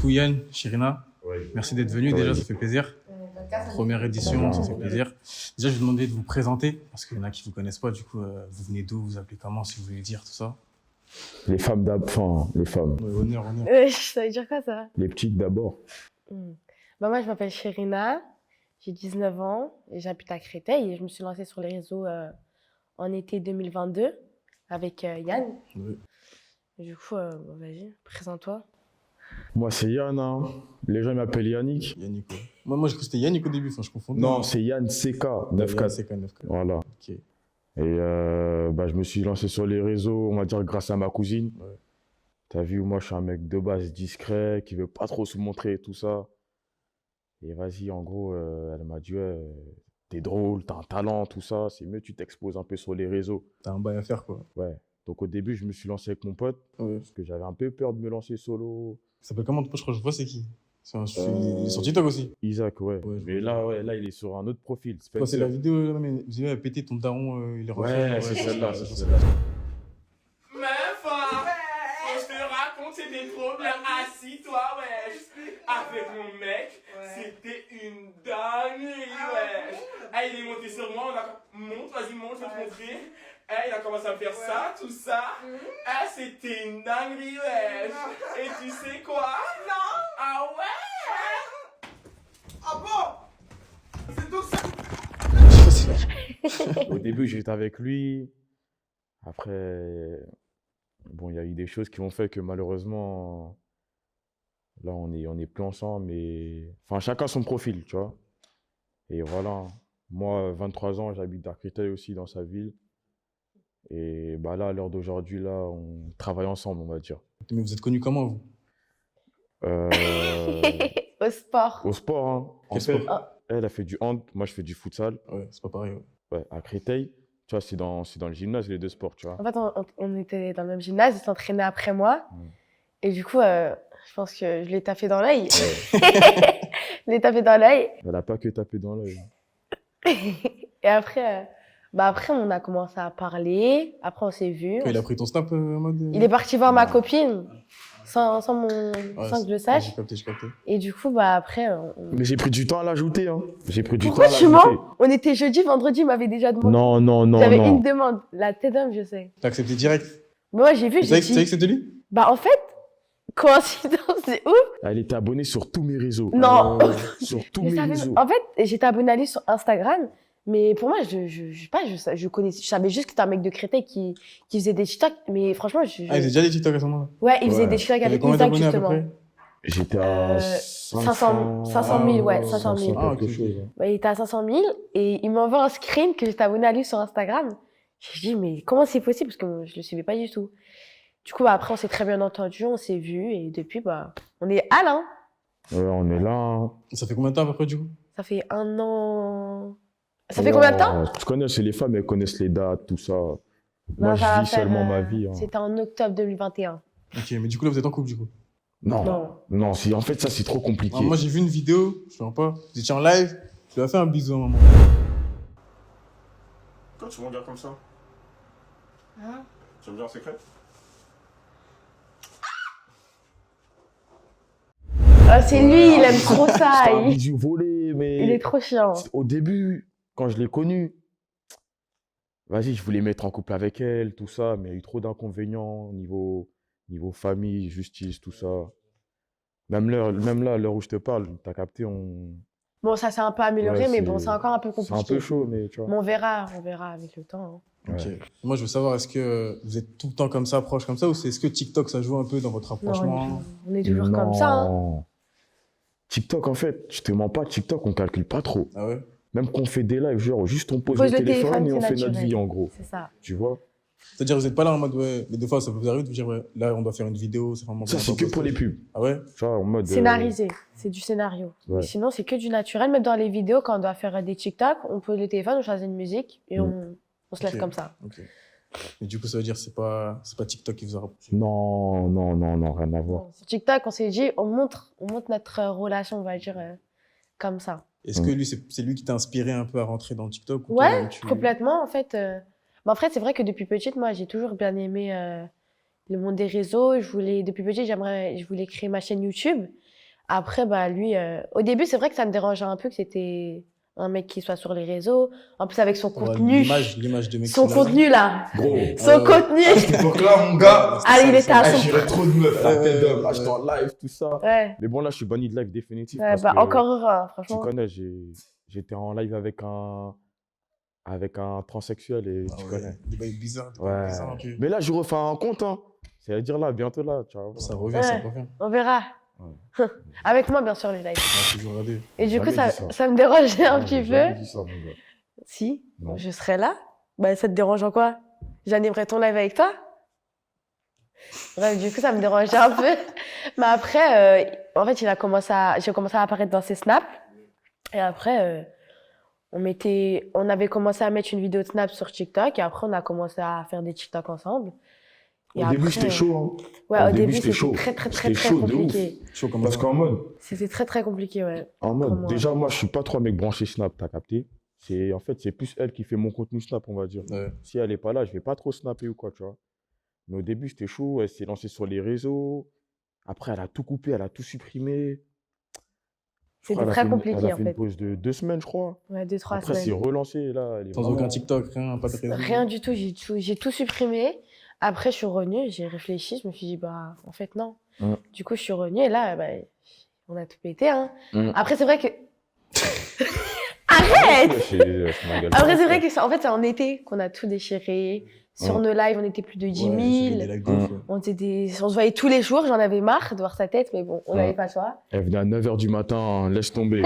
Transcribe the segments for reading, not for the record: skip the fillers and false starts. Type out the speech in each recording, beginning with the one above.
coup, Yann, Chirina, Ouais. merci d'être venu. Déjà, ça fait plaisir. Première édition, ça fait plaisir. Déjà, je vais vous demander de vous présenter, parce qu'il y en a qui ne vous connaissent pas. Du coup, vous venez d'où, vous appelez comment, si vous voulez dire tout ça. Les femmes d'abord, enfin, les femmes. Ouais, honneur, honneur. Ça veut dire quoi ça? Les petites d'abord. Bah, moi, je m'appelle Chérina, j'ai 19 ans et j'habite à Créteil et je me suis lancée sur les réseaux en été 2022 avec Yann. Ouais. Et du coup, vas-y, présente-toi. Moi, c'est Yann. Hein. Les gens m'appellent Yannick. Yannick, ouais. Moi, je crois que c'était Yannick au début, enfin, je confondais. Non, c'est Yann CK, 94. C'est quand même 94. Voilà. Ok. Et je me suis lancé sur les réseaux, on va dire, grâce à ma cousine. Ouais. T'as vu, moi, je suis un mec de base discret, qui veut pas trop se montrer et tout ça. Et vas-y, en gros, elle m'a dit, ouais, t'es drôle, t'as un talent, tout ça. C'est mieux, tu t'exposes un peu sur les réseaux. T'as un bail à faire, quoi. Ouais. Donc, au début, je me suis lancé avec mon pote, Ouais. parce que j'avais un peu peur de me lancer solo. Ça s'appelle comment? Je crois que je vois c'est qui. Il est sur TikTok aussi. Isaac, ouais. Ouais, je Mais vois. là, il est sur un autre profil. Quoi, c'est la vidéo là, mais vous avez pété ton daron, il est rentré. Ouais, c'est celle-là, c'est ça. celle-là. Meuf, je te raconte, c'était trop bien. Assis-toi, wesh. Avec mon mec, c'était une dinguerie, wesh. Ah, il est monté sur moi, on a... Monte, vas-y, monte, je vais te montrer. Ah, il a commencé à faire ça, tout ça. Ah, c'était une dinguerie, wesh. Et tu sais quoi? Non. Ah ouais? Ah bon? C'est donc ça? Au début, j'étais avec lui. Après, bon, il y a eu des choses qui ont fait que malheureusement, là, on est plus ensemble. Mais... Enfin, chacun son profil, tu vois. Et voilà. Moi, 23 ans, j'habite à Créteil aussi, dans sa ville. Et bah là, à l'heure d'aujourd'hui, là, on travaille ensemble, on va dire. Mais vous êtes connus comment, vous? Au sport. Au sport, hein. En Quel fait, sport? elle a fait du hand, moi, je fais du futsal. Ouais, c'est pas pareil. Ouais. Ouais, à Créteil. Tu vois, c'est dans le gymnase, les deux sports, tu vois. En fait, on était dans le même gymnase, il s'entraînait après moi. Et du coup, je pense que je l'ai tapé dans l'œil. Je l'ai tapé dans l'œil. Elle n'a pas que tapé dans l'œil. Et après, après, on a commencé à parler. Après, on s'est vus. Il a pris ton snap en mode. Il est parti voir ma copine sans que je le sache. J'ai capté. Et du coup, après. Mais j'ai pris du temps à l'ajouter, hein. J'ai pris du Pourquoi temps à tu l'ajouter. mens? On était jeudi, vendredi, il m'avait déjà demandé. Non, J'avais non. une demande. La tête d'homme, je sais. T'as accepté direct. Mais moi, j'ai vu, Tu savais j'ai que c'était lui? Bah, en fait, coïncidence, c'est ouf. Elle était abonnée sur tous mes réseaux. Non. Sur tous Je mes savais- réseaux. En fait, j'étais abonnée à lui sur Instagram. Mais pour moi, je sais pas, je savais juste que c'était un mec de Créteil qui faisait des TikTok. Mais franchement, Ah, il faisait déjà des TikTok à ce moment-là. ouais, il faisait Ouais. des TikTok T'avais avec combien Isaac, d'abonnés à peu justement. près? J'étais à 500 000, ouais, 500 000. Ah, quelque ok. chose. Hein. Ouais, il était à 500 000 et il m'envoie un screen que j'étais abonnée à lui sur Instagram. J'ai dit, mais comment c'est possible? Parce que je le suivais pas du tout. Du coup, après, on s'est très bien entendu, on s'est vus et depuis, on est Alain. Ouais, on est là. Hein. Ça fait combien de temps à peu près, du coup? Ça fait 1 an. Ça fait combien de temps? Tu connais, c'est les femmes, elles connaissent les dates, tout ça. Moi, Non, ça va je vis faire, seulement ma vie. Hein. C'était en octobre 2021. Ok, mais du coup, là, vous êtes en couple, du coup. Non. Non, en fait, ça, c'est trop compliqué. Moi, j'ai vu une vidéo, je sais pas, vous étiez en live, tu lui as fait un bisou à un moment. Toi, tu me regardes comme ça? Hein? Tu me dis en secret? Ah, c'est lui, il aime trop ça. C'était un Il, bisou volé, mais... il est trop chiant. Au début, quand je l'ai connue, vas-y, je voulais mettre en couple avec elle, tout ça, mais il y a eu trop d'inconvénients niveau famille, justice, tout ça. Même là, à l'heure où je te parle, t'as capté, Bon, ça s'est un peu amélioré, Ouais, mais bon, c'est encore un peu c'est compliqué. un peu chaud, mais tu vois. Mais on verra avec le temps. Hein. Ok. Ouais. Moi, je veux savoir, est-ce que vous êtes tout le temps comme ça, proche comme ça, ou est-ce que TikTok, ça joue un peu dans votre Non, rapprochement? on est toujours comme ça. Hein. Non. TikTok, en fait, je te mens pas, TikTok, on calcule pas trop. Ah ouais? Même qu'on fait des lives, genre, juste on pose Pose le le téléphone téléphone, et on c'est fait notre naturel. vie, en gros. C'est ça. Tu vois? C'est-à-dire, vous n'êtes pas là en mode, ouais, mais des fois, ça peut vous arriver de vous dire, ouais, là, on doit faire une vidéo, c'est vraiment Ça, c'est que pour les pubs. Ah ouais? Tu vois, en mode... Scénarisé, c'est du scénario. Ouais. Mais sinon, c'est que du naturel. Même dans les vidéos, quand on doit faire des TikTok, on pose le téléphone, on choisit une musique et on se laisse Ok. comme ça. Ok. Et du coup, ça veut dire, c'est pas TikTok qui vous a rapproché. Non, rien à voir. Sur TikTok, on s'est dit, on montre notre relation, on va dire, comme ça. Est-ce que lui, c'est lui qui t'a inspiré un peu à rentrer dans TikTok? Ou Ouais, toi, complètement, en fait. Mais en fait, c'est vrai que depuis petite, moi, j'ai toujours bien aimé le monde des réseaux. Depuis petit, je voulais créer ma chaîne YouTube. Après, bah, lui, au début, c'est vrai que ça me dérangeait un peu que c'était un mec qui soit sur les réseaux. En plus, avec son Ouais, contenu. l'image de mec Son sur la- contenu, là. Gros. Son contenu. À cette époque-là, mon gars, Ah, il était à son... j'irais trop de meufs, la tête d'homme, ouais. j'étais en live, tout ça. Ouais, Mais bon, là, je suis banni de live définitif. ouais, parce bah, que encore heureux, hein, tu franchement. connais, j'étais en live avec un transsexuel et Ah tu ouais, connais. des bails bizarres, Ouais. bizarres un peu. Mais là, je refais un compte, hein. C'est-à-dire là, bientôt là, tu vois. Ça revient, ça Ouais. revient. On verra. Ouais. Avec moi, bien sûr, les lives. On va toujours regarder. Et du coup, Jamais ça, dit ça. ça me dérangeait un Ouais, petit j'ai jamais peu. dit ça, mon gars. Si, Non. je serais là. Bah, ça te dérange en quoi? J'animerais ton live avec toi? Bref, du coup, ça me dérangeait un peu. Mais après, en fait, j'ai commencé à apparaître dans ses snaps. Et après, on avait commencé à mettre une vidéo de snap sur TikTok. Et après, on a commencé à faire des TikTok ensemble. Et Au début, après, c'était chaud, hein. Ouais, Au au début, début, c'était c'était chaud. très, très, très, C'était très chaud de compliqué. Chaud comme Parce ça. qu'en mode, C'était très, très compliqué, ouais. En Pour mode, moi. déjà, moi, je suis pas trop un mec branché Snap, t'as capté? En fait, c'est plus elle qui fait mon contenu Snap, on va dire. Ouais. Si elle est pas là, je vais pas trop snapper ou quoi, tu vois. Mais au début, c'était chaud, elle s'est lancée sur les réseaux. Après, elle a tout coupé, elle a tout supprimé. Je crois C'était elle a très fait compliqué, elle a en fait fait. une pause de 2 semaines, je crois. Ouais, 2-3 Après, elle s'est semaines. relancée, et là, elle est Sans vraiment- aucun TikTok, rien, pas de réseau. Rien du tout, j'ai tout supprimé. Après, je suis revenue, j'ai réfléchi, je me suis dit, bah, en fait, non. Mm. Du coup, je suis revenue et là, bah, on a tout pété, hein. Mm. Après, c'est vrai que. Arrête! C'est ma gueule. Après, c'est vrai que en fait, c'est en été qu'on a tout déchiré. Sur nos lives, on était plus de 10 000. Ouais, j'ai vu des lives de ouf, ouais. On se voyait tous les jours, j'en avais marre de voir sa tête, mais bon, on Mm. n'avait pas le choix. Elle venait à 9h du matin, laisse tomber.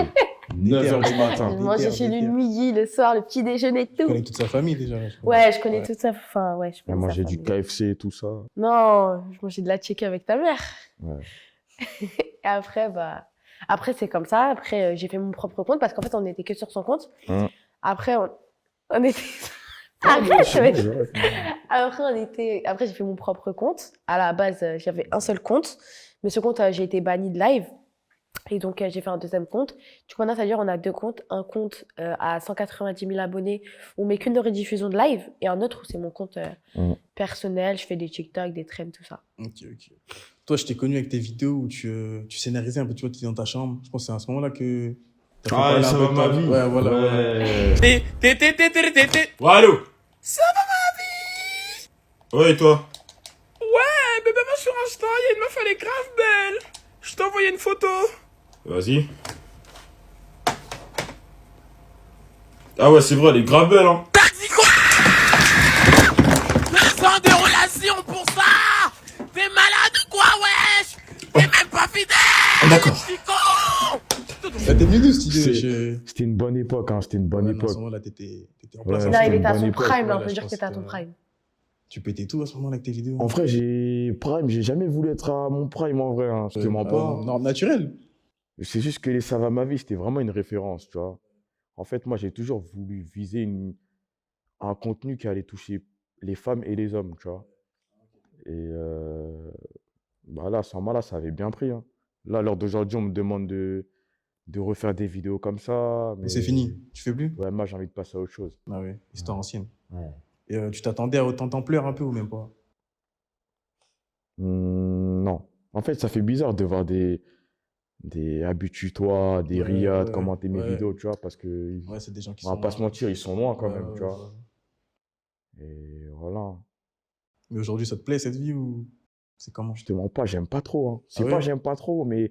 9h du Je matin. mangeais chez lui le midi, le soir, le petit déjeuner, Tu tout. connais toute sa famille déjà. Je crois. Ouais, je connais toute sa. Enfin, ouais, je Elle connais sa mangeait du famille. KFC et tout ça. Non, je mangeais de la chicken avec ta mère. Ouais. Et après, bah, après c'est comme ça. Après, j'ai fait mon propre compte parce qu'en fait, on n'était que sur son compte. Hein. Après, on était. Ah, mais Arrête, c'est mais- bon, j'arrête. Après, j'ai fait mon propre compte. À la base, j'avais un seul compte. Mais ce compte, j'ai été bannie de live. Et donc, j'ai fait un deuxième compte. Du coup, maintenant, c'est-à-dire on a deux comptes. Un compte à 190 000 abonnés où on met qu'une rediffusion de live. Et un autre où c'est mon compte personnel. Je fais des TikTok, des trends, tout ça. Ok, ok. Toi, je t'ai connu avec tes vidéos où tu scénarisais un peu, tu vois, tu étais dans ta chambre. Je pense que c'est à ce moment-là que. t'as fait parler un peu de toi. Ouais, voilà. Ouais, allô? Ça va ma vie? Ouais, et toi? Ouais, bébé, va sur Insta, il y a une meuf, elle est grave belle. Je t'ai envoyé une photo. Vas-y. Ah ouais, c'est vrai, elle est grave belle, hein. T'as dit quoi? 200 de relations pour ça? T'es malade ou quoi, wesh? T'es même pas fidèle. D'accord. Petit con. T'es venu d'où, cette idée? C'était une bonne époque, hein. C'était une bonne Ouais, mais à ce époque. moment-là, t'étais en Ouais, place. Là, c'était il une était à bonne son époque. prime, là, on Ouais, peut je dire que pense t'étais à que- ton prime. Tu pétais tout à ce moment-là avec tes vidéos. En vrai, j'ai jamais voulu être à mon prime en vrai, hein. Je te mens pas. Non, naturel. C'est juste que les Ça va ma vie, c'était vraiment une référence, tu vois. En fait, moi, j'ai toujours voulu viser un contenu qui allait toucher les femmes et les hommes, tu vois. Et bah là, à ce moment-là, ça avait bien pris, hein. Là, à l'heure d'aujourd'hui, on me demande de refaire des vidéos comme ça. Mais c'est fini. Tu fais plus? Ouais, moi, j'ai envie de passer à autre chose. Ah ouais, histoire ancienne. Ouais. Et tu t'attendais à autant d'ampleur un peu ou même pas? Non. En fait, ça fait bizarre de voir des habitue-toi, des Ouais, Riyad ouais, commenter mes ouais. vidéos, tu vois, parce que Ouais, c'est des gens qui on va sont. pas se mentir, ils sont loin quand Ouais, même, ouais, tu vois. ouais. Et voilà. Mais aujourd'hui, ça te plaît cette vie ou c'est comment? Je te mens pas, j'aime pas trop, hein. C'est Ah ouais? pas j'aime pas trop, mais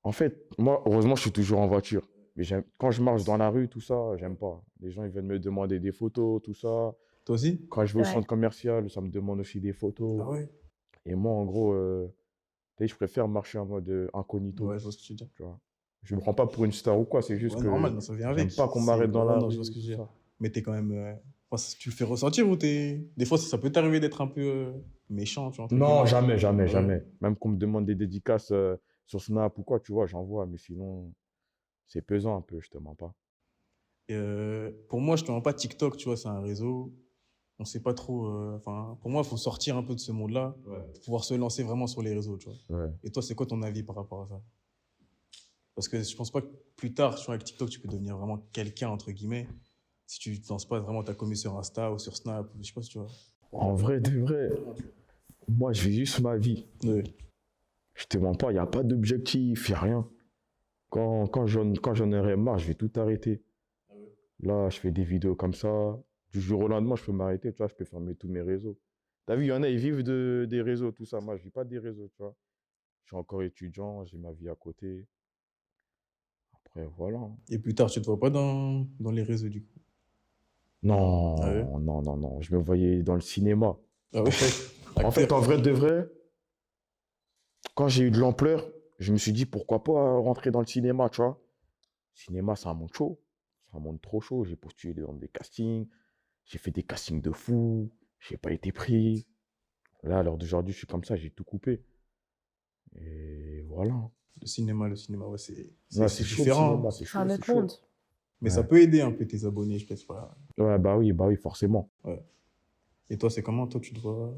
en fait, moi, heureusement, je suis toujours en voiture. Mais quand je marche dans la rue, tout ça, j'aime pas. Les gens, ils viennent me demander des photos, tout ça. Toi aussi? Quand je vais au Ouais. centre commercial, ça me demande aussi des photos. Ah ouais? Et moi, en gros, tu sais, je préfère marcher en mode incognito, Ouais, je vois ce que tu veux dire. tu vois. Je me prends pas pour une star ou quoi, c'est juste Ouais, que normal, ça vient avec. j'aime pas qu'on C'est- m'arrête dans ouais, la non, rue. je vois ce que je veux tout dire. ça. Mais t'es quand même. Tu le fais ressentir ou t'es. Des fois, ça peut t'arriver d'être un peu méchant, tu vois. entre Non, guillemets. jamais, jamais, Ouais. jamais. Même qu'on me demande des dédicaces sur Snap ou quoi, tu vois, j'envoie, mais sinon, c'est pesant un peu, je te mens pas. Et, pour moi, je te mens pas, TikTok, tu vois, c'est un réseau. On sait pas trop. Enfin, pour moi, il faut sortir un peu de ce monde-là pour pouvoir se lancer vraiment sur les réseaux, tu vois. Ouais. Et toi, c'est quoi ton avis par rapport à ça? Parce que je pense pas que plus tard, tu vois, avec TikTok, tu peux devenir vraiment quelqu'un, entre guillemets, si tu ne lances pas vraiment ta commu sur Insta ou sur Snap, je sais pas si tu vois. En vrai, de vrai, moi, je vis juste ma vie. Ouais. Je te mens pas, il n'y a pas d'objectif, il n'y a rien. Quand j'en aurai marre, je vais tout arrêter. Là, je fais des vidéos comme ça. Du jour au lendemain, je peux m'arrêter, tu vois, je peux fermer tous mes réseaux. T'as vu, il y en a, ils vivent des réseaux, tout ça. Moi, je vis pas des réseaux, tu vois. Je suis encore étudiant, j'ai ma vie à côté. Après, voilà. Et plus tard, tu te vois pas dans les réseaux, du coup. Non, Ah ouais? non, non, non. Je me voyais dans le cinéma. Ah ouais? En fait, Acteur. en vrai de vrai, quand j'ai eu de l'ampleur, je me suis dit pourquoi pas rentrer dans le cinéma, tu vois. Cinéma, c'est un monde chaud. C'est un monde trop chaud. J'ai postulé dans des castings. J'ai fait des castings de fou. J'ai pas été pris. Là, à l'heure d'aujourd'hui, je suis comme ça, j'ai tout coupé. Et voilà. Le cinéma, ouais, Ouais, c'est chaud, le différent. cinéma, c'est C'est chaud, un c'est autre chaud. monde. Mais ça Ouais. peut aider un peu tes abonnés, je pense pas. Ouais, bah oui, forcément. Et toi, c'est comment? Toi, tu te vois.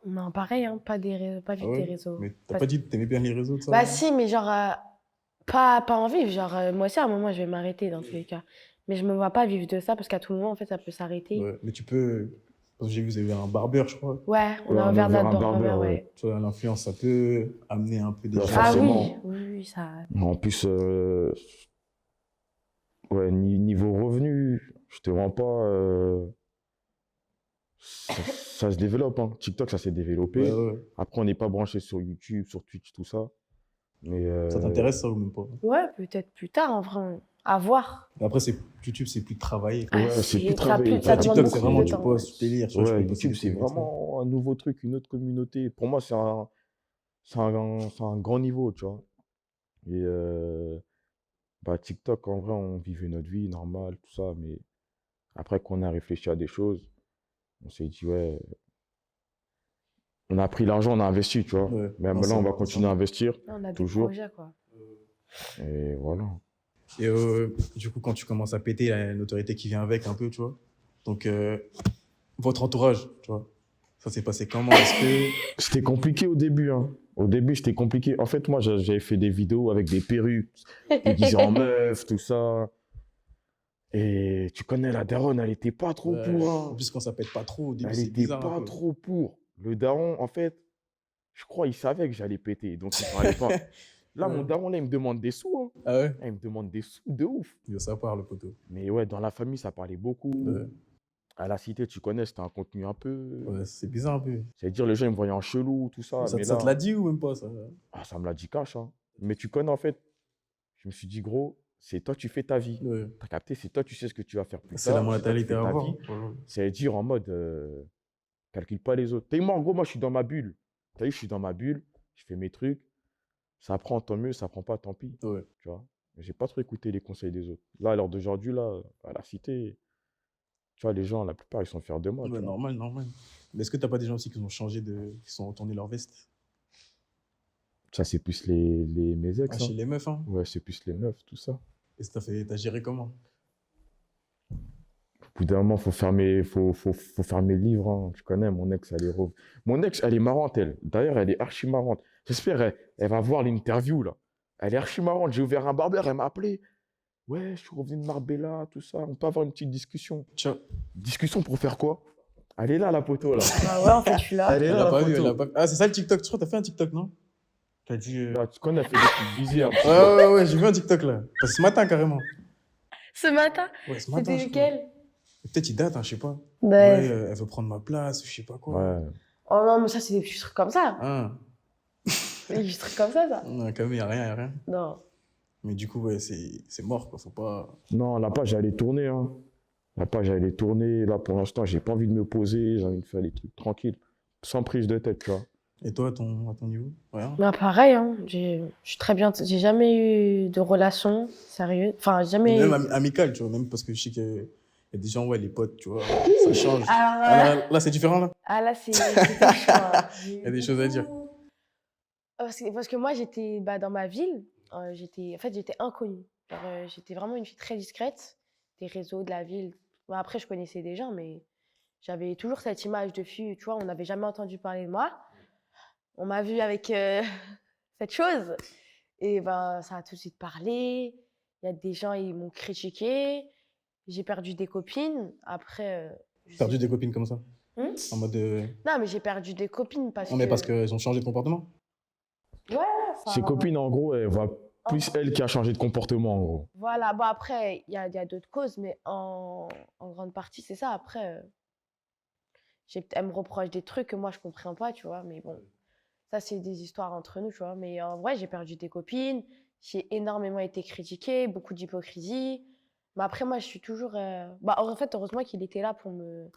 Non, pareil, hein, pas Ah vivre ouais? des réseaux. Mais t'as Pas- pas dit que t'aimais bien les réseaux, de ça? Bah si, mais genre, pas en vivre. Genre, moi aussi, à un moment, je vais m'arrêter dans tous les cas. Mais je me vois pas vivre de ça parce qu'à tout moment, en fait, ça peut s'arrêter. Ouais. Mais tu peux. Parce que j'ai vu, vous avez un barbeur, je crois. Ouais, on Ouais, a on a ouvert ouvert notre un barbeur, barbeur, ouais. Tu vois, l'influence, ça peut amener un peu des Ouais, gens. Ah oui, forcément. oui, ça. En plus, ouais, niveau revenu, je te mens pas, ça se développe, hein. TikTok, ça s'est développé. Ouais, ouais. Après, on n'est pas branché sur YouTube, sur Twitch, tout ça. Mais Ça t'intéresse, ça, ou même pas? Ouais, peut-être plus tard, en vrai. À voir. Après, YouTube, c'est plus travaillé. Ah, ouais, c'est plus ça travaillé. ça Enfin, demande TikTok, beaucoup c'est plus vraiment de du temps. post, du délire. Tu vois, tu Ouais, peux poster YouTube, des c'est trucs et tout. vraiment un nouveau truc, une autre communauté. Pour moi, c'est un grand niveau, tu vois. Et bah, TikTok, en vrai, on vivait notre vie normale, tout ça. Mais après qu'on a réfléchi à des choses, on s'est dit, ouais, on a pris l'argent, on a investi, tu vois. Ouais. Mais Non, là, c'est on va important. continuer à investir, Là, on a des toujours. projets, quoi. Et voilà. Et du coup, quand tu commences à péter, il y a une autorité qui vient avec un peu, tu vois. Donc, votre entourage, tu vois. Ça s'est passé comment? Est-ce que. C'était compliqué au début, hein. Au début, c'était compliqué. En fait, moi, j'avais fait des vidéos avec des perruques, déguisées en meuf, tout ça. Et tu connais, la daronne, elle était pas trop Ouais. pour, En hein. plus, quand ça pète pas trop, au début, Elle c'est était bizarre un pas peu. trop pour. Le daron, en fait, je crois, il savait que j'allais péter, donc il parlait pas. Là, Ouais. mon daron, là, il me demande des sous, hein. Ah ouais? Là, il me demande des sous de ouf. Ça part, le poteau. Mais ouais, dans la famille, ça parlait beaucoup. Ouais. À la cité, tu connais, c'était un contenu un peu. Ouais, c'est bizarre un peu. C'est-à-dire, les gens, ils me voyaient en chelou, tout ça. Ça, Mais ça là, te l'a dit ou même pas, ça? ah, ça me l'a dit cash, hein. Mais tu connais, en fait, je me suis dit, gros, c'est toi, tu fais ta vie. Ouais. T'as capté, c'est toi, tu sais ce que tu vas faire plus C'est la tard. C'est toi, tu mentalité fais à ta avoir. vie. C'est-à-dire, en mode, calcule pas les autres. Tellement, en gros, moi, je suis dans ma bulle. T'as vu, je suis dans ma bulle, je fais mes trucs. Ça prend, tant mieux, ça prend pas, tant pis. Ouais. Tu vois. Mais j'ai pas trop écouté les conseils des autres. Là, à l'heure d'aujourd'hui, là, à la cité, tu vois, les gens, la plupart, ils sont fiers de moi. tu Ouais, vois. normal, normal. Mais est-ce que t'as pas des gens aussi qui ont changé qui sont retournés leur veste? Ça, c'est plus mes ex. Ah, hein. chez les meufs, hein? Ouais, c'est plus les meufs, tout ça. Et t'as géré comment? Au bout d'un moment, faut faire mes livres. Hein. Tu connais, mon ex, Mon ex, elle est marrante, elle. D'ailleurs, elle est archi marrante. J'espère, elle va voir l'interview, là. Elle est archi marrante. J'ai ouvert un barbeur, elle m'a appelé. Ouais, je suis revenu de Marbella, tout ça. On peut avoir une petite discussion. Ciao. Discussion pour faire quoi? Elle est là, la poteau, là. Ah ouais, en fait, je suis là. Elle est Elle là, l'a la pas vu, photo. elle l'a pas. Ah, c'est ça le TikTok. Tu crois que t'as fait un TikTok, non? T'as dit. Là, tu connais, elle fait des trucs busy. Hein. Ouais, j'ai vu un TikTok là. Enfin, ce matin carrément. Ce matin, Ouais, ce matin. c'était je crois. lequel? Peut-être il date, hein, je sais pas. Ouais. Ouais, elle veut prendre ma place, je sais pas quoi. Ouais. Oh non, mais ça, c'est des petits trucs comme ça. Ah, Des petits trucs comme ça. non, quand même, y a rien, y a rien. Non. Mais du coup, ouais, c'est mort, quoi. Faut pas. Non, la page, elle est tournée. Hein. La page, elle est tournée. Là, pour l'instant, j'ai pas envie de me poser. J'ai envie de faire les trucs tranquilles. Sans prise de tête, tu vois. Et toi, à ton niveau? Rien. Bah, pareil, hein. Je suis très bien. J'ai jamais eu de relation sérieuse. Enfin, jamais. Même amical, tu vois, même parce que je sais qu'il y a des gens, ouais, les potes, tu vois, ça change. Alors, Ah, là, c'est différent, là. ah, là, c'est chaud, hein. Il y a des choses à dire. Parce que moi, j'étais dans ma ville, j'étais inconnue. Genre, j'étais vraiment une fille très discrète des réseaux, de la ville. Bon, après, je connaissais des gens, mais j'avais toujours cette image de fille, tu vois, on n'avait jamais entendu parler de moi. On m'a vue avec cette chose. Et ben, ça a tout de suite parlé. Il y a des gens, ils m'ont critiqué. J'ai perdu des copines. Après, je Perdu sais- des copines comme ça. En mode. Non, mais j'ai perdu des copines parce Non, mais que... parce qu'elles ont changé de comportement. Ouais, enfin, Ses copines, en gros, elle voit plus elle qui a changé de comportement, en gros. Voilà, bon après, il y a d'autres causes, mais en grande partie, c'est ça. Après, elle me reproche des trucs que moi, je comprends pas, tu vois. Mais bon, ça, c'est des histoires entre nous, tu vois. Mais en vrai, j'ai perdu des copines. J'ai énormément été critiquée, beaucoup d'hypocrisie. Mais après, moi, je suis toujours... Bah, en fait, heureusement qu'il était là pour me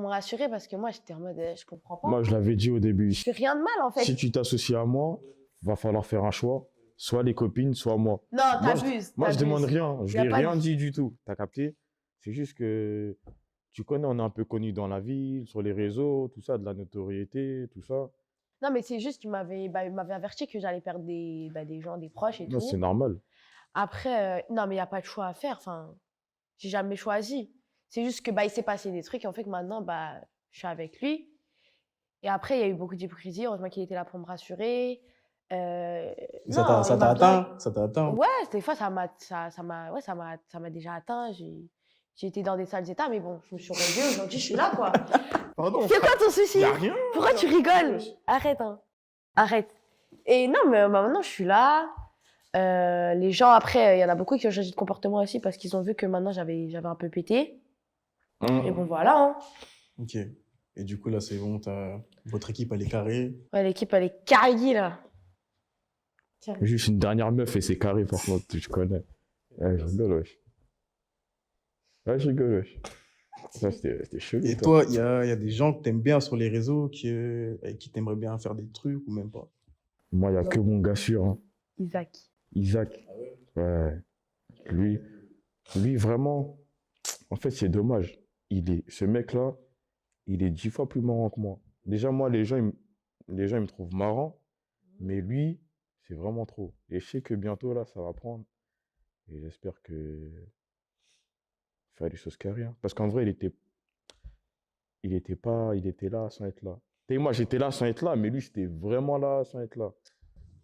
rassurer parce que moi, j'étais en mode, je comprends pas. Moi, je l'avais dit au début. Je fais rien de mal, en fait. Si tu t'associes à moi, va falloir faire un choix. Soit les copines, soit moi. Non, Moi, t'abuses. Moi, je demande t'abuses. rien. Je Y a n'ai pas rien de- dit du tout. T'as capté? C'est juste que tu connais, on est un peu connus dans la ville, sur les réseaux, tout ça, de la notoriété, tout ça. Non, mais c'est juste qu'il il m'avait averti que j'allais perdre des gens, des proches et Non, tout. c'est normal. Après, non, mais il n'y a pas de choix à faire. Enfin, j'ai jamais choisi. C'est juste que il s'est passé des trucs et en fait que maintenant, je suis avec lui. Et après, il y a eu beaucoup d'hypocrisie. Heureusement qu'il était là pour me rassurer. Ça Non, t'a il m'a bien- atteint? Ça t'a atteint? Ouais, des fois, ouais, ça m'a déjà atteint. J'ai été dans des sales états, mais bon, je me suis relevée. Aujourd'hui, je suis là, quoi. Pardon. C'est quoi ton souci? Y a rien. Pourquoi tu rigoles? Arrête, hein. Arrête. Et non, mais maintenant, je suis là. Les gens, après, il y en a beaucoup qui ont changé de comportement aussi parce qu'ils ont vu que maintenant, j'avais un peu pété. Et bon, voilà. Hein. Ok. Et du coup, là, c'est bon, votre équipe, elle est carrée. Ouais, l'équipe, elle est carrée, là. Tiens. Juste une dernière meuf et c'est carré, par contre, tu connais. Ouais, je rigole, wesh. Ouais, je rigole, wesh. Ça, c'était chelou. Et toi, il y a des gens que t'aimes bien sur les réseaux avec qui t'aimerais bien faire des trucs ou même pas? Moi, il n'y a que mon gars sûr. Hein. Isaac. Isaac. Ouais. Lui, vraiment, en fait, c'est dommage. Ce mec-là, il est 10 fois plus marrant que moi. Déjà, moi, les gens, ils me trouvent marrant, mais lui, c'est vraiment trop. Et je sais que bientôt, là, ça va prendre. Et j'espère que faire des choses carrées. Hein. Parce qu'en vrai, il était là sans être là. Et moi, j'étais là sans être là, mais lui, c'était vraiment là sans être là.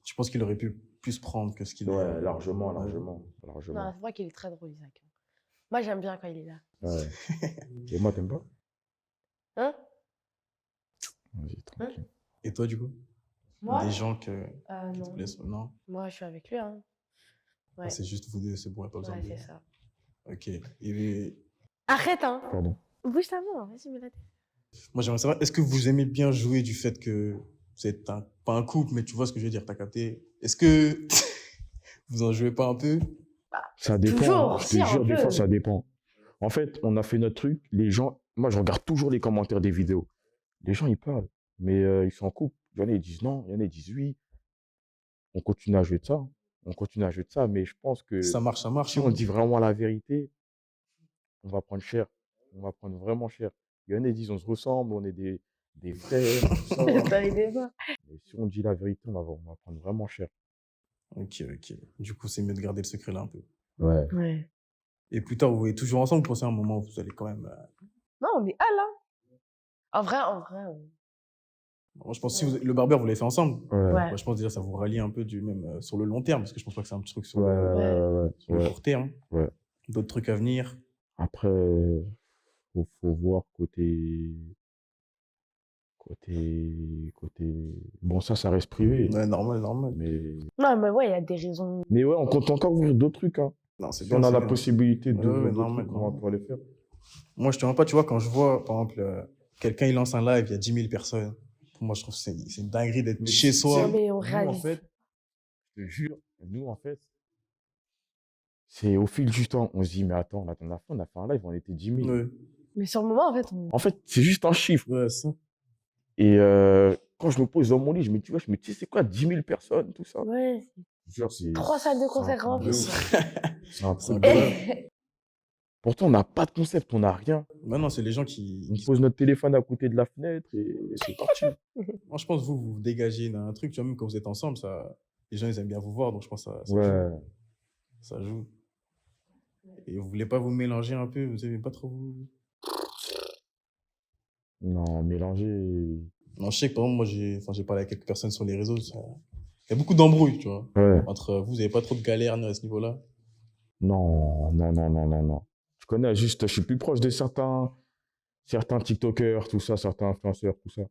Tu penses qu'il aurait pu plus prendre que ce qu'il Ouais, a? largement. Non, c'est vrai qu'il est très drôle, Isaac. Moi, j'aime bien quand il est là. Ouais. Et moi, t'aimes pas? Hein? Vas-y, tranquille. Et toi, du coup? Moi? Des gens qui Non. te plaisent? Non? Moi, je suis avec lui, hein. Ouais, Ah, c'est juste vous deux, c'est bon, y a pas besoin ouais, de... c'est ça. Ok. Et Arrête, hein. Pardon. Bouge ta main, vas-y, mets la tête. moi, j'aimerais savoir, est-ce que vous aimez bien jouer du fait que vous êtes pas un couple, mais tu vois ce que je veux dire, t'as capté? Est-ce que vous en jouez pas un peu? Ça dépend. Toujours, Je si, te un jure, des peu. fois, ça dépend. En fait, on a fait notre truc. Les gens, moi, je regarde toujours les commentaires des vidéos. Les gens, ils parlent, mais ils sont en couple. Il y en a, ils disent non, il y en a, ils disent oui. On continue à jouer de ça. On continue à jouer de ça, mais je pense que Ça marche, si hein. on dit vraiment la vérité, on va prendre cher. On va prendre vraiment cher. Il y en a, ils disent on se ressemble, on est des frères, tout ça. Dans les débats. Mais si on dit la vérité, on va prendre vraiment cher. Ok. Du coup, c'est mieux de garder le secret là un peu. Ouais. Ouais. Et plus tard, vous êtes toujours ensemble, vous pensez à un moment où vous allez quand même... Non, on est là. En vrai, Moi, je pense que si le barbeur, vous l'avez fait ensemble. Ouais. ouais. Moi, je pense déjà ça vous rallie un peu même sur le long terme, parce que je pense pas que c'est un truc sur Ouais, le ouais. court terme. Ouais. D'autres trucs à venir. Après, faut voir côté. Bon, ça reste privé. Ouais, normal. Non, mais ouais, il y a des raisons. Mais ouais, on compte encore ouvrir d'autres trucs. Hein. Non, c'est Si bien, on a c'est la bien. possibilité Ouais, d'ouvrir ouais, d'autres normal, trucs, on va pouvoir les faire. Moi, je te mens pas, tu vois, quand je vois, par exemple, quelqu'un, il lance un live, il y a 10 000 personnes. Pour moi, je trouve que c'est une dinguerie d'être Mais chez soi. Non, mais on Nous, en réalise. fait, je te jure, nous, en fait, c'est au fil du temps. On se dit, mais attends, la dernière fois, on a fait un live, on était 10 000. Ouais, Mais sur le moment, en fait, En fait, c'est juste un chiffre. ouais, ça. Et quand je me pose dans mon lit, je me dis, c'est quoi 10 000 personnes, tout ça? ouais, Genre, c'est 3 salles de c'est un concert truc de remplies. ouf. C'est un C'est truc de ouf. incroyable. Pourtant, on n'a pas de concept, on n'a rien. Maintenant, c'est les gens On qui... pose notre téléphone à côté de la fenêtre et c'est parti. Moi, je pense que vous dégagez un truc, tu vois, même quand vous êtes ensemble, les gens, ils aiment bien vous voir, donc je pense que Ouais. ça joue. Et vous voulez pas vous mélanger un peu, vous aimez pas trop vous... Non, mélanger. Non, je sais que par exemple, moi, j'ai parlé avec quelques personnes sur les réseaux, il y a beaucoup d'embrouilles, tu vois. Ouais. Entre vous avez pas trop de galères à ce niveau-là. Non. Je connais juste, je suis plus proche de certains certains TikTokers, tout ça, certains influenceurs, tout ça.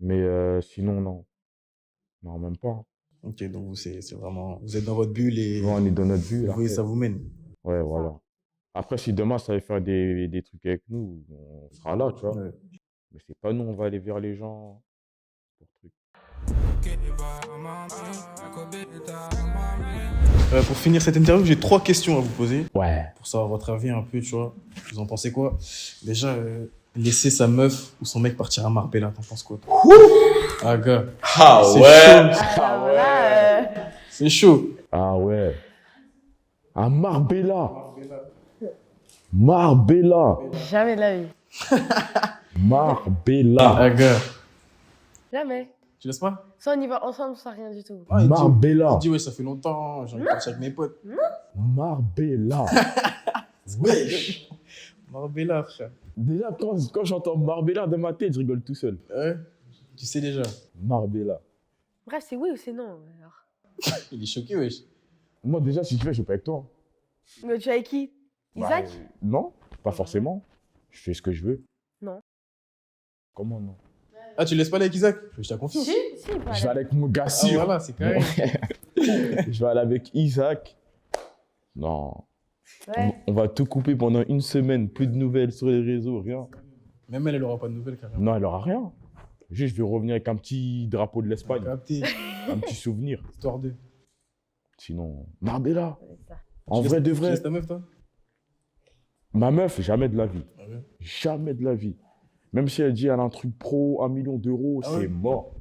Mais sinon, non. Non, même pas. Ok, donc vous, c'est vraiment. Vous êtes dans votre bulle et Nous, on est dans notre vue. vous là. voyez, ça vous mène. Ouais, voilà. Après, si demain, ça va faire des trucs avec nous, on sera là, tu vois. Ouais. Mais c'est pas nous, on va aller vers les gens pour truc. Pour finir cette interview, j'ai 3 questions à vous poser. Ouais. Pour savoir votre avis un peu, tu vois. Vous en pensez quoi? Déjà, laisser sa meuf ou son mec partir à Marbella, t'en penses quoi? Ah, gars. Ah C'est ouais. chaud. Alors là, C'est chaud. Ah ouais. À Marbella. Marbella. jamais de la vie. Marbella. Ah, gars. Jamais. Tu laisses pas? Soit on y va ensemble, soit rien du tout. Ah, il Marbella. dit, ouais, ça fait longtemps, j'ai envie de partir avec mes potes. Marbella. Wesh. Marbella, frère. Déjà, quand j'entends Marbella dans ma tête, je rigole tout seul. Ouais, tu sais déjà. Marbella. Bref, c'est oui ou c'est non. Alors. Il est choqué, wesh. Moi, déjà, si tu veux, je vais pas avec toi. Mais tu es avec qui? Isaac? Bah, non, pas forcément. Je fais ce que je veux. Non. Comment non? Ah, tu laisses pas aller avec Isaac? Je t'ai confiance. Si, si, Je vais voilà. aller avec mon gars Ah, sûr. voilà, c'est carré. Je vais aller avec Isaac. Non. Ouais. On va tout couper pendant une semaine. Plus de nouvelles sur les réseaux, rien. Même elle aura pas de nouvelles, carrément. Non, elle aura rien. Juste, je vais revenir avec un petit drapeau de l'Espagne. Capté. Un petit souvenir. Histoire de. Sinon, Marbella. C'est ça. En Tu vrai laisses- de Tu vrai. laisses ta meuf, toi? Ma meuf, jamais de la vie. Ah ouais. Jamais de la vie. Même si elle dit elle a un truc pro, 1 million d'euros, Ah c'est ouais. mort.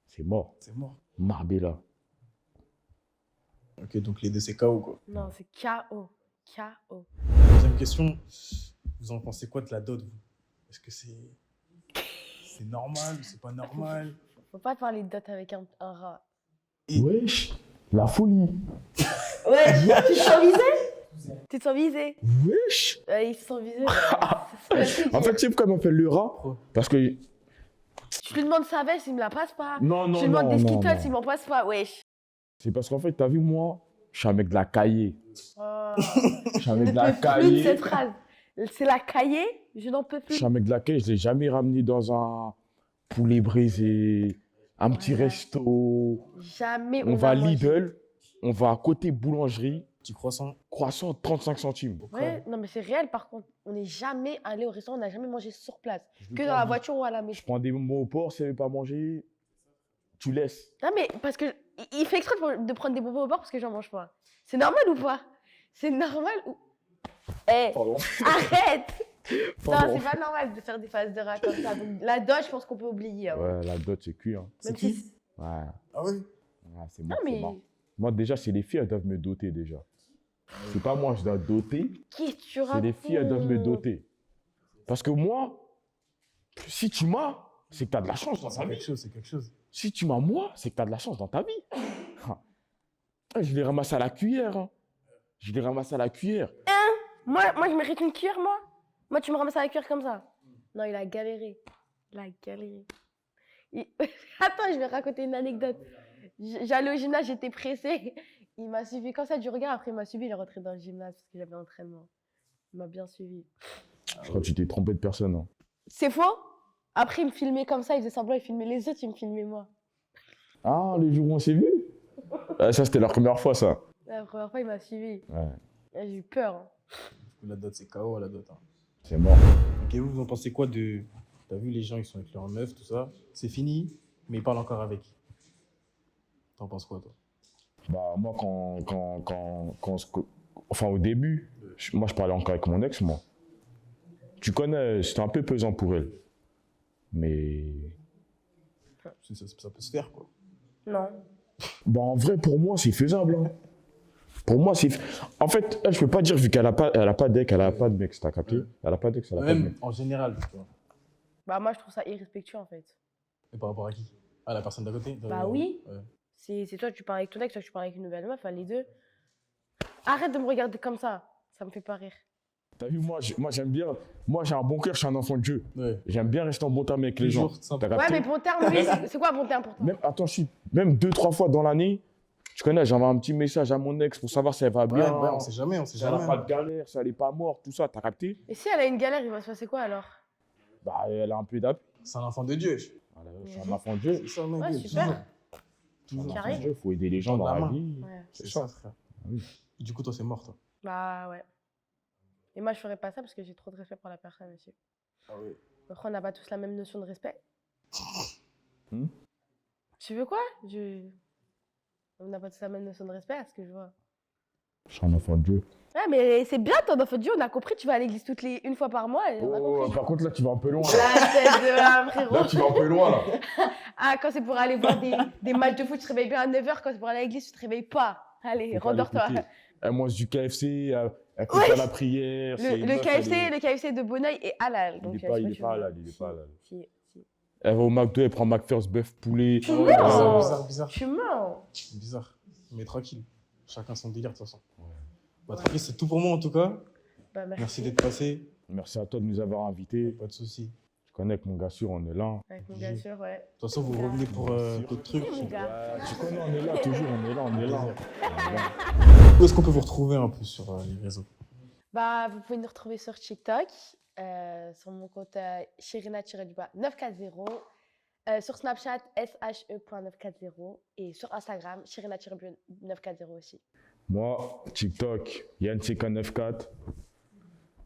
C'est mort. C'est mort. Marbella. Ok, donc les deux, c'est KO, quoi. Non, c'est KO. KO. Deuxième question. Vous en pensez quoi de la dot, vous? Est-ce que c'est normal ou c'est pas normal? Faut pas te parler de dot avec un rat. Et- Wesh, la folie. Ouais, tu te sens visé? Tu te sens visé? Wesh. Ils se sont visés. Ouais. En fait, tu sais pourquoi elle m'appelle le rat? Pourquoi? Parce que... Je lui demande sa veste, il me la passe pas. Non, non, Je lui demande non, des non, Skittles, non. il m'en passe pas. Wesh. C'est parce qu'en fait, t'as vu, moi, je suis un mec de la cahier. Oh. Je suis un Je mec ne de la peux plus de cette cahier. phrase. C'est la cahier, je n'en peux Je plus. suis un mec de la cahier. Je l'ai jamais ramené dans un poulet brisé, un petit Voilà. resto. Jamais On va à a mangé. Lidl, on va à côté boulangerie, Petit croissant. croissant 35 centimes. Ouais, non mais c'est réel par contre. On n'est jamais allé au restaurant, on n'a jamais mangé sur place. Je Que dans la voiture ou à la maison. Je prends des mots au port, si elle veut pas manger, tu laisses. Non mais parce que il fait exprès de prendre des bonbons au bord parce que j'en mange pas. C'est normal ou pas? C'est normal ou... Eh, Pardon. arrête! Non, Pardon. c'est pas normal de faire des phases de rat comme ça. Donc, la dot, je pense qu'on peut oublier. hein. Ouais, la dot, c'est cuit. Hein. C'est Même qui? si- Ouais, Ah ouais? ouais, c'est Non mort, c'est mais mort. Moi, déjà, c'est les filles, elles doivent me doter déjà. C'est pas moi, je dois doter. qu'est-ce que tu C'est racontes? les filles, elles doivent me doter. Parce que moi, si tu m'as, c'est que tu as de la chance dans ta C'est vie. quelque chose, c'est quelque chose. Si tu m'as moi, c'est que tu as de la chance dans ta vie. Ah, je l'ai ramassé à la cuillère. Hein. Je l'ai ramassé à la cuillère. Moi, je mérite une cuillère, moi? Moi, tu me ramasses à la cuillère comme ça? Non, il a galéré. Il a galéré. Attends, je vais raconter une anecdote. J'allais au gymnase, j'étais pressée. Il m'a suivi comme ça du regard. Après, il m'a suivi, il est rentré dans le gymnase parce que j'avais entraînement. Il m'a bien suivi. Je crois que tu t'es trompé de personne. Hein. C'est faux? Après, il me filmait comme ça, il faisait semblant, il filmait les autres, il me filmait moi. Ah, le jour où on s'est vu ah, ça, c'était la première fois, ça. La première fois, il m'a suivi. Ouais, J'ai eu peur. hein. La dot, c'est KO, la dot. Hein. c'est mort. Ok, vous en pensez quoi de. T'as vu les gens, ils sont avec leur meuf, tout ça. C'est fini, mais ils parlent encore avec. T'en penses quoi, toi? Bah, moi, enfin, au début, moi, je parlais encore avec mon ex, moi. Tu connais, c'était un peu pesant pour elle. Mais... Ça peut se faire, quoi. Non. Bah, en vrai, pour moi, c'est faisable. Hein. Pour moi, c'est... En fait, elle, je peux pas dire, vu qu'elle a pas d'ex, elle a pas de mec, t'as capté? Elle a pas d'ex, elle a pas de mec. Même en général, tu vois. Bah, moi, je trouve ça irrespectueux, en fait. Et par rapport à qui? Ah, la personne d'à côté? Bah oui. Ouais. C'est toi, tu parles avec ton ex, toi, tu parles avec une nouvelle meuf, enfin, les deux. Arrête de me regarder comme ça. Ça me fait pas rire. T'as vu, moi, j'aime bien... Moi, j'ai un bon cœur, je suis un enfant de Dieu. Ouais. J'aime bien rester en bon terme avec les gens. Toujours simple. T'as Ouais, capté? mais bon terme, lui, c'est quoi bon terme pour toi? Même, attends, même 2-3 fois dans l'année, Tu connais, j'envoie un petit message à mon ex pour savoir si elle va Ouais, bien. on sait jamais, on sait Si elle n'a jamais. pas de galère, si elle n'est pas morte, tout ça, t'as capté? Et si elle a une galère, il va se passer quoi alors? Bah, elle a un peu d'appui. C'est un enfant de Dieu. Voilà, je suis un enfant de Dieu. C'est ça, mec. Ouais, toujours. super. Toujours. Carré. Il faut aider les gens dans Dans la la main. vie. Ouais. C'est ça, frère. Oui. Du coup, toi, c'est mort, toi. Bah ouais. Et moi, je ferais pas ça parce que j'ai trop de respect pour la personne aussi. Ah oui. Après, on n'a pas tous la même notion de respect. Hmm. Tu veux quoi? On n'a pas tous la même notion de respect, à ce que je vois. Je suis un enfant de Dieu. Ouais, mais c'est bien, ton enfant de Dieu, on a compris, tu vas à l'église une fois par mois. Et on a Oh, compris. par contre, là, tu vas un peu loin. Là, La tête de un frérot. Là, tu vas un peu loin, là. Ah, quand c'est pour aller voir des matchs de foot, tu te réveilles bien à 9h. Quand c'est pour aller à l'église, tu te réveilles pas. Allez, Faut pas rendors-toi. l'écouter. Elle mange du KFC, elle coupe Ouais. à la prière. c'est une Le meuf, KFC, elle est- le KFC de Bonneuil est halal. Il Donc, est je sais pas tu veux. halal, il est Si, pas halal. si. Elle va au McDo, elle prend McFirst bœuf poulet. Tu Ouais, mens. bizarre. Tu mens. Bizarre. Mais tranquille. Chacun son délire, de toute façon. Ouais. Bah, tranquille, c'est tout pour moi, en tout cas. Bah, Merci d'être passé. Merci à toi de nous avoir invités. Pas de soucis. Je connais que mon gars sûr, on est là. Avec mon gars sûr, ouais. De toute façon, vous revenez pour d'autres trucs. Oui, mon gars. Tu connais, on est là, toujours, on est là, on est là. Où est-ce qu'on peut vous retrouver un peu sur les réseaux? Bah, vous pouvez nous retrouver sur TikTok, sur mon compte Chirina-940, sur Snapchat she.940 et sur Instagram Chirina-940 aussi. Moi, TikTok, YannCK94.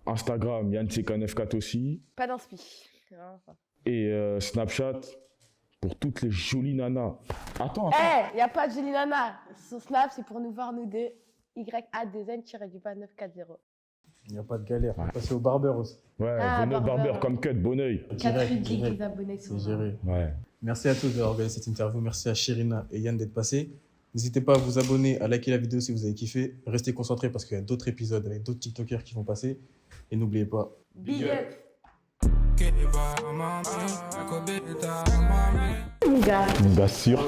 Instagram, YannCK94 aussi. Pas d'inspi. Enfin. Et Snapchat, pour toutes les jolies nanas. Attends, Eh, y a pas de jolie nana. Sur Snap, c'est pour nous voir nous deux. YA2N-940. Il n'y a pas de galère. Ouais. Passer au barbeur aussi. Ouais, Ah, venez au Barbara. barber comme cut, bon oeil. 4 Direct. les abonnés C'est sont là. géré. Ouais. Merci à tous d'avoir regardé cette interview. Merci à Chirina et Yann d'être passés. N'hésitez pas à vous abonner, à liker la vidéo si vous avez kiffé. Restez concentrés parce qu'il y a d'autres épisodes avec d'autres TikTokers qui vont passer. Et n'oubliez pas, Big up. Mon gars sûr.